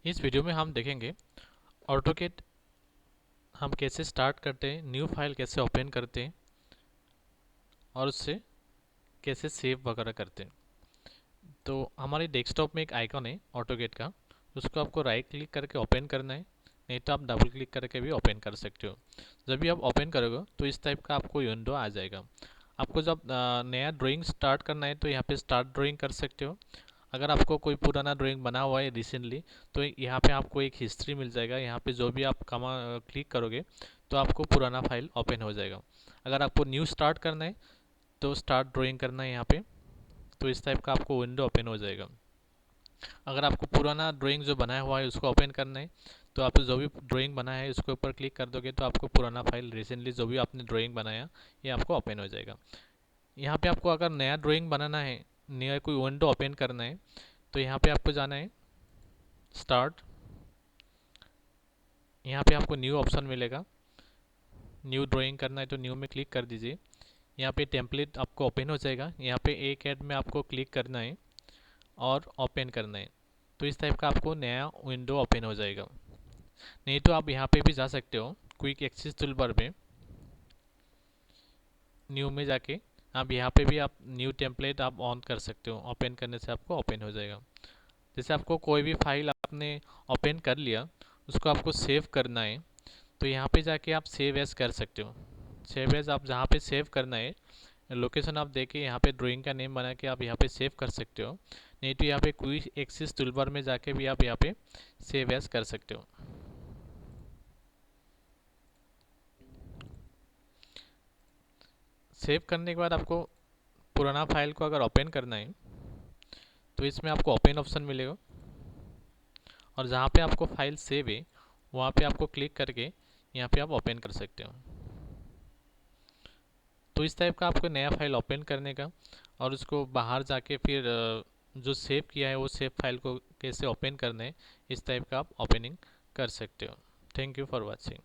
इस वीडियो में हम देखेंगे ऑटोकेड हम कैसे स्टार्ट करते हैं, न्यू फाइल कैसे ओपन करते हैं और उससे कैसे सेव वगैरह करते हैं। तो हमारे डेस्कटॉप में एक आइकॉन है ऑटोकेड का, उसको आपको राइट क्लिक करके ओपन करना है, नहीं तो आप डबल क्लिक करके भी ओपन कर सकते हो। जब भी आप ओपन करोगे तो इस टाइप का आपको विंडो आ जाएगा। आपको जब नया ड्राइंग स्टार्ट करना है तो यहाँ पे स्टार्ट ड्राइंग कर सकते हो। अगर आपको कोई पुराना ड्राइंग बना हुआ है रिसेंटली तो यहाँ पे आपको एक हिस्ट्री मिल जाएगा। यहाँ पे जो भी आप क्लिक करोगे तो आपको पुराना फाइल ओपन हो जाएगा। अगर आपको न्यू स्टार्ट करना है तो स्टार्ट ड्राइंग करना है यहाँ पे, तो इस टाइप का आपको विंडो ओपन हो जाएगा। अगर आपको पुराना ड्राइंग जो बनाया हुआ है उसको ओपन करना है तो आप जो भी ड्राइंग बनाया है उसके ऊपर क्लिक कर दोगे तो आपको पुराना फाइल रिसेंटली जो भी आपने ड्राइंग बनाया ये आपको ओपन हो जाएगा। यहाँ पे आपको अगर नया ड्राइंग बनाना है, नया कोई विंडो ओपन करना है तो यहाँ पे आपको जाना है स्टार्ट। यहाँ पे आपको न्यू ऑप्शन मिलेगा, न्यू ड्राइंग करना है तो न्यू में क्लिक कर दीजिए। यहाँ पे टेम्पलेट आपको ओपन हो जाएगा। यहाँ पे एक ऐड में आपको क्लिक करना है और ओपन करना है, तो इस टाइप का आपको नया विंडो ओपन हो जाएगा। नहीं तो आप यहाँ पे भी जा सकते हो, क्विक एक्सेस टूलबार में न्यू में जाके आप यहाँ पे भी आप न्यू टेम्पलेट आप ऑन कर सकते हो। ओपन करने से आपको ओपन हो जाएगा। जैसे आपको कोई भी फाइल आपने ओपन कर लिया, उसको आपको सेव करना है तो यहाँ पे जाके आप सेव एज कर सकते हो। सेव एज आप जहाँ पे सेव करना है लोकेशन आप देके यहाँ पे ड्राइंग का नेम बना के आप यहाँ पे सेव कर सकते हो। नहीं तो यहाँ पे क्विक एक्सेस टूलबार में जाके भी आप यहाँ पे सेव एज कर सकते हो। सेव करने के बाद आपको पुराना फाइल को अगर ओपन करना है तो इसमें आपको ओपन ऑप्शन मिलेगा और जहाँ पे आपको फाइल सेव है वहाँ पे आपको क्लिक करके यहाँ पे आप ओपन कर सकते हो। तो इस टाइप का आपको नया फाइल ओपन करने का और उसको बाहर जाके फिर जो सेव किया है वो सेव फाइल को कैसे ओपन करना है, इस टाइप का आप ओपनिंग कर सकते हो। Thank you for watching.